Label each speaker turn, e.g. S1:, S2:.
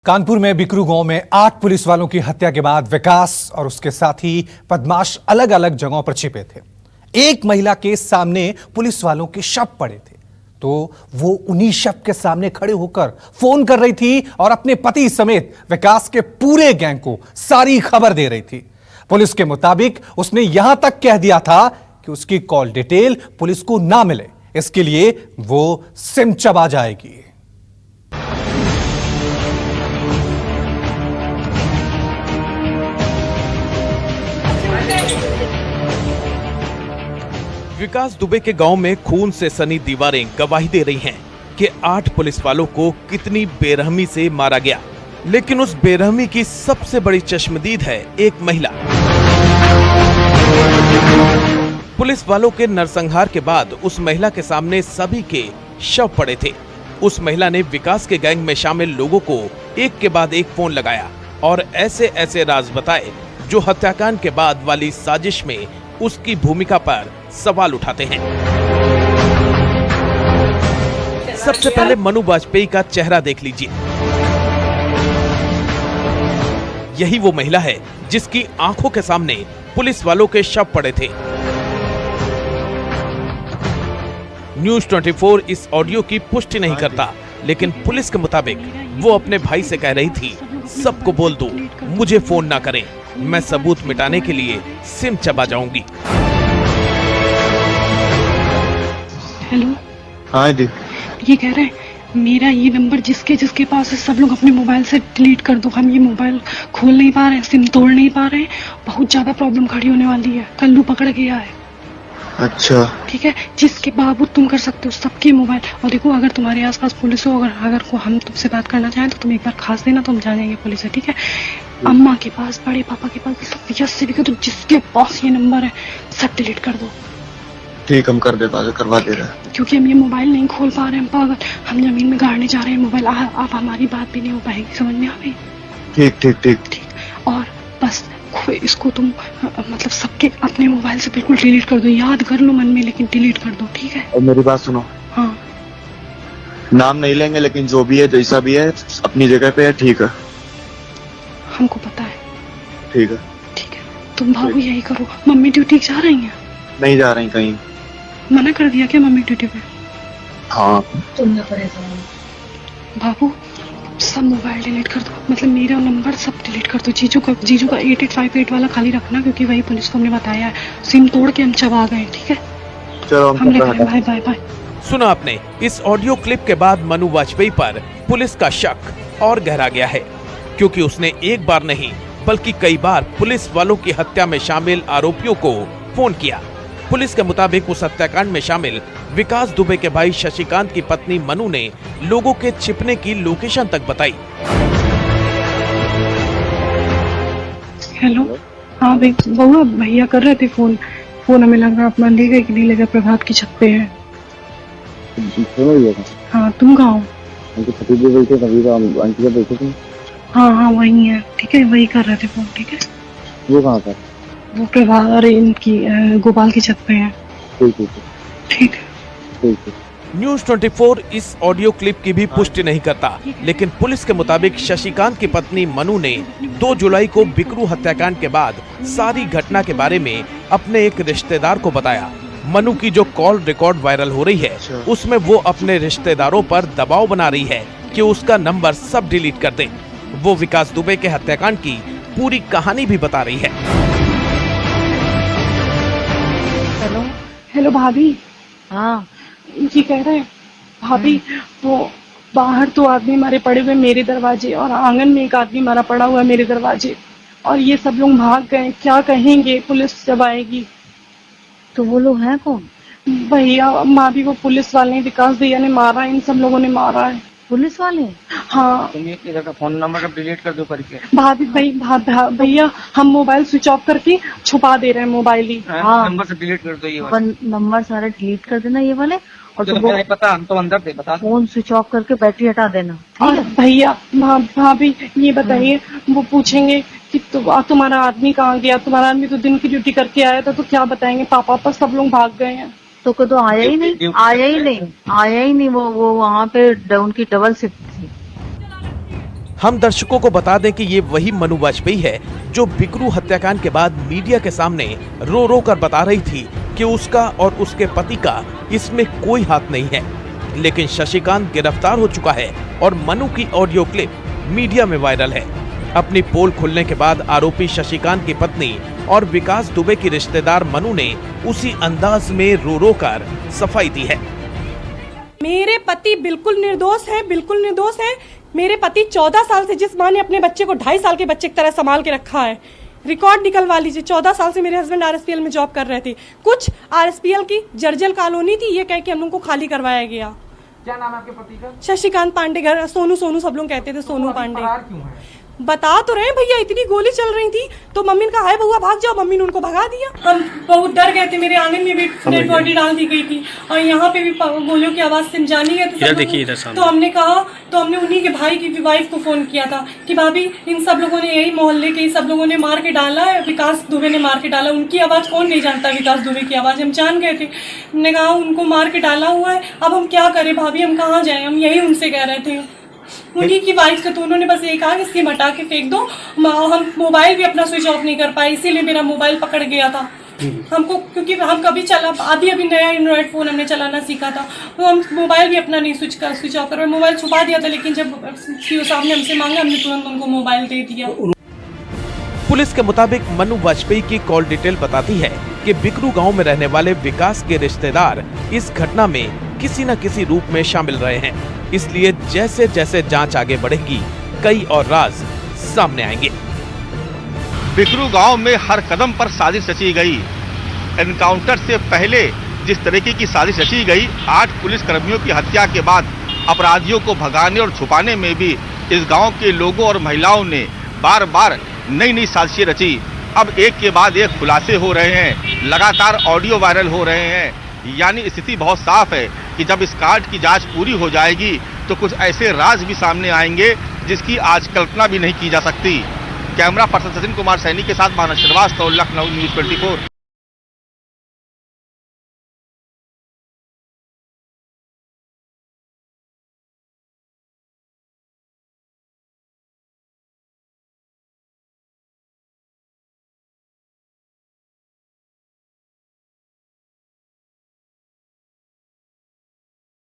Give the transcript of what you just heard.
S1: कानपुर में बिकरू गांव में 8 पुलिस वालों की हत्या के बाद विकास और उसके साथी बदमाश अलग अलग जगहों पर छिपे थे। एक महिला के सामने पुलिस वालों के शव पड़े थे, तो वो उन्हीं शव के सामने खड़े होकर फोन कर रही थी और अपने पति समेत विकास के पूरे गैंग को सारी खबर दे रही थी। पुलिस के मुताबिक उसने यहां तक कह दिया था कि उसकी कॉल डिटेल पुलिस को ना मिले, इसके लिए वो सिम चबा जाएगी।
S2: विकास दुबे के गांव में खून से सनी दीवारें गवाही दे रही हैं कि 8 पुलिस वालों को कितनी बेरहमी से मारा गया, लेकिन उस बेरहमी की सबसे बड़ी चश्मदीद है एक महिला। पुलिस वालों के नरसंहार के बाद उस महिला के सामने सभी के शव पड़े थे। उस महिला ने विकास के गैंग में शामिल लोगों को एक के बाद एक फोन लगाया और ऐसे ऐसे राज बताए जो हत्याकांड के बाद वाली साजिश में उसकी भूमिका पर सवाल उठाते हैं। सबसे पहले मनु वाजपेयी का चेहरा देख लीजिए। यही वो महिला है जिसकी आंखों के सामने पुलिस वालों के शव पड़े थे। न्यूज़ 24 इस ऑडियो की पुष्टि नहीं करता, लेकिन पुलिस के मुताबिक वो अपने भाई से कह रही थी, सबको बोल दो मुझे फोन ना करें, मैं सबूत मिटाने के लिए सिम चबा जाऊंगी।
S3: हेलो,
S4: हाँ दी।
S3: ये कह रहे हैं मेरा ये नंबर जिसके पास है सब लोग अपने मोबाइल से डिलीट कर दो। हम ये मोबाइल खोल नहीं पा रहे हैं, सिम तोड़ नहीं पा रहे हैं, बहुत ज्यादा प्रॉब्लम खड़ी होने वाली है, कल्लू पकड़ गया है।
S4: अच्छा
S3: ठीक है, जिसके बावजूद तुम कर सकते हो सबके मोबाइल। और देखो, अगर तुम्हारे आसपास पुलिस हो, अगर को हम तुमसे बात करना चाहें तो तुम एक बार खास देना, तो हम जानेंगे पुलिस है। ठीक है, अम्मा के पास, बड़े पापा के पास, यस से भी तो जिसके पास ये नंबर है सब डिलीट कर दो।
S4: ठीक, हम कर देता है, करवा दे रहे हैं।
S3: क्योंकि हम ये मोबाइल नहीं खोल पा रहे हैं, पागल, हम जमीन में गाड़ने जा रहे हैं मोबाइल। आप हमारी बात भी नहीं हो पाएगी, समझ में आ गई?
S4: ठीक ठीक ठीक
S3: ठीक। और बस इसको तुम मतलब सबके अपने मोबाइल से बिल्कुल डिलीट कर दो, याद कर लो मन में, लेकिन डिलीट कर दो। ठीक है,
S4: और मेरी बात सुनो।
S3: हाँ,
S4: नाम नहीं लेंगे, लेकिन जो भी है जैसा भी है अपनी जगह पे है। ठीक है,
S3: हमको पता है।
S4: ठीक है
S3: ठीक है, तुम भागो, यही करो। मम्मी ड्यूटी जा रही हैं?
S4: नहीं जा रही कहीं।
S3: मना कर दिया क्या मम्मी ड्यूटी पे?
S4: हाँ,
S3: तुमने परेशान। बाबू, सब मोबाइल डिलीट कर दो, मतलब मेरा नंबर सब डिलीट कर दो। जीजू का 8858 वाला खाली रखना, क्योंकि वही पुलिस को हमने बताया है। सिम तोड़ के हम चबा गए। ठीक है,
S4: चलो
S3: हम बाय बाय बाय।
S2: सुना आपने, इस ऑडियो क्लिप के बाद मनु वाजपेयी पर पुलिस का शक और गहरा गया है, क्योंकि उसने एक बार नहीं बल्कि कई बार पुलिस वालों की हत्या में शामिल आरोपियों को फोन किया। पुलिस के मुताबिक उस हत्याकांड में शामिल विकास दुबे के भाई शशिकांत की पत्नी मनु ने लोगों के छिपने की लोकेशन तक बताई।
S3: हेलो, हाँ बउआ, भैया कर रहे थे फोन हमें लगा अपना ले गए कि नहीं ले गए, प्रभात की छत पे है। हाँ, तुम कहाँ हो? हाँ वही है। ठीक है, वही कर रहे थे फोन। ठीक है,
S4: वो कहाँ पर?
S3: वो प्रभात और इनकी गोपाल की छत पे है। ठीक है।
S2: न्यूज़ 24 इस ऑडियो क्लिप की भी पुष्टि नहीं करता, लेकिन पुलिस के मुताबिक शशिकांत की पत्नी मनु ने 2 जुलाई को बिकरू हत्याकांड के बाद सारी घटना के बारे में अपने एक रिश्तेदार को बताया। मनु की जो कॉल रिकॉर्ड वायरल हो रही है, उसमें वो अपने रिश्तेदारों पर दबाव बना रही है कि उसका नंबर सब डिलीट कर दे। वो विकास दुबे के हत्याकांड की पूरी कहानी भी बता रही है।
S3: हेलो भाभी।
S5: हाँ,
S3: ये कह रहे हैं भाभी, वो बाहर तो आदमी मारे पड़े हुए मेरे दरवाजे, और आंगन में एक आदमी मारा पड़ा हुआ है मेरे दरवाजे, और ये सब लोग भाग गए। क्या कहेंगे पुलिस जब आएगी?
S5: तो वो लोग हैं कौन?
S3: भैया, भाभी, वो पुलिस वाले हैं, विकास भैया ने मारा है, इन सब लोगों ने मारा है।
S5: पुलिस वाले?
S3: हाँ।
S6: तुम इधर का फोन नंबर सब डिलीट कर दो करके।
S3: भाभी भैया, हम मोबाइल स्विच ऑफ करके छुपा दे रहे हैं मोबाइल ही।
S5: हाँ,
S6: नंबर सब डिलीट कर दो ये वाले।
S5: नंबर सारे डिलीट कर देना ये वाले, और
S6: तो नहीं पता, हम तो अंदर थे, बता।
S5: फोन स्विच ऑफ करके बैटरी हटा देना।
S3: और भैया, भाभी, ये बताइए, वो पूछेंगे कि तुम्हारा आदमी कहाँ गया? तुम्हारा आदमी तो दिन की ड्यूटी करके आया था, तो क्या बताएंगे? पापा पर सब लोग भाग गए हैं।
S5: तो आया ही नहीं वो वहाँ पे उनकी डबल शिफ्ट थी।
S2: हम दर्शकों को बता दें कि ये वही मनु वाजपेयी है जो बिकरू हत्याकांड के बाद मीडिया के सामने रो रो कर बता रही थी कि उसका और उसके पति का इसमें कोई हाथ नहीं है। लेकिन शशिकांत गिरफ्तार हो चुका है और मनु की ऑडियो क्लिप मीडिया में वायरल है। अपनी पोल खुलने के बाद आरोपी शशिकांत की पत्नी और विकास दुबे की रिश्तेदार मनु ने उसी अंदाज में रो रो कर सफाई दी है।
S7: मेरे पति बिल्कुल निर्दोष है, बिल्कुल निर्दोष है। मेरे पति 14 साल से, जिस माँ ने अपने बच्चे को 2.5 साल के बच्चे की तरह संभाल के रखा है, रिकॉर्ड निकलवा लीजिए। 14 साल से मेरे हस्बैंड आरएसपीएल में जॉब कर रहे थे। कुछ आरएसपीएल की जर्जल कॉलोनी थी, ये कह के हम लोग को खाली करवाया गया।
S6: क्या नाम है आपके पति का?
S7: शशिकांत पांडे, घर सोनू सब लोग कहते थे, सोनू पांडे।
S6: फरार क्यों है?
S7: बता तो रहे हैं भैया, इतनी गोली चल रही थी तो मम्मी ने कहा है बउआ भाग जाओ, मम्मी ने उनको भगा दिया। हम बहुत डर गए थे, मेरे आंगन में भी डेड बॉडी डाल दी गई थी और यहाँ पे भी गोलियों की आवाज से जानी गए थे। तो हमने कहा, तो हमने उन्हीं के भाई की वाइफ को फोन किया था कि भाभी इन सब लोगों ने, यही मोहल्ले के सब लोगों ने मार के डाला है, विकास दुबे ने मार के डाला। उनकी आवाज कौन नहीं जानता, विकास दुबे की आवाज हम जान गए थे। हमने कहा उनको मार के डाला हुआ है, अब हम क्या करें भाभी, हम कहाँ जाए, हम यही उनसे कह रहे थे उन्हीं की वाइफ से। तो उन्होंने बस ये कहा कि सिम हटा के फेंक दो। हम मोबाइल भी अपना स्विच ऑफ नहीं कर पाए, इसीलिए मेरा मोबाइल पकड़ गया था हमको, क्योंकि हम कभी अभी नया एंड्रॉइड फोन हमने चलाना सीखा था, तो हम मोबाइल भी अपना नहीं स्विच ऑफ कर, मोबाइल छुपा दिया था। लेकिन जब सीओ साहब ने हमसे मांगा, हमने तुरंत उनको मोबाइल दे दिया।
S2: पुलिस के मुताबिक मनु वाजपेयी की कॉल डिटेल बताती है कि बिकरू गांव में रहने वाले विकास के रिश्तेदार इस घटना में किसी न किसी रूप में शामिल रहे हैं। इसलिए जैसे जैसे जांच आगे बढ़ेगी, कई और राज सामने आएंगे।
S8: बिकरू गांव में हर कदम पर साजिश रची गई। एनकाउंटर से पहले जिस तरीके की साजिश रची गई, 8 पुलिस कर्मियों की हत्या के बाद अपराधियों को भगाने और छुपाने में भी इस गांव के लोगों और महिलाओं ने बार बार नई नई साजिशें रची। अब एक के बाद एक खुलासे हो रहे हैं, लगातार ऑडियो वायरल हो रहे हैं। यानी स्थिति बहुत साफ है कि जब इस कांड की जांच पूरी हो जाएगी तो कुछ ऐसे राज भी सामने आएंगे जिसकी आज कल्पना भी नहीं की जा सकती। कैमरा पर्सन सचिन कुमार सैनी के साथ मानस श्रीवास्तव, लखनऊ न्यूज़ 24।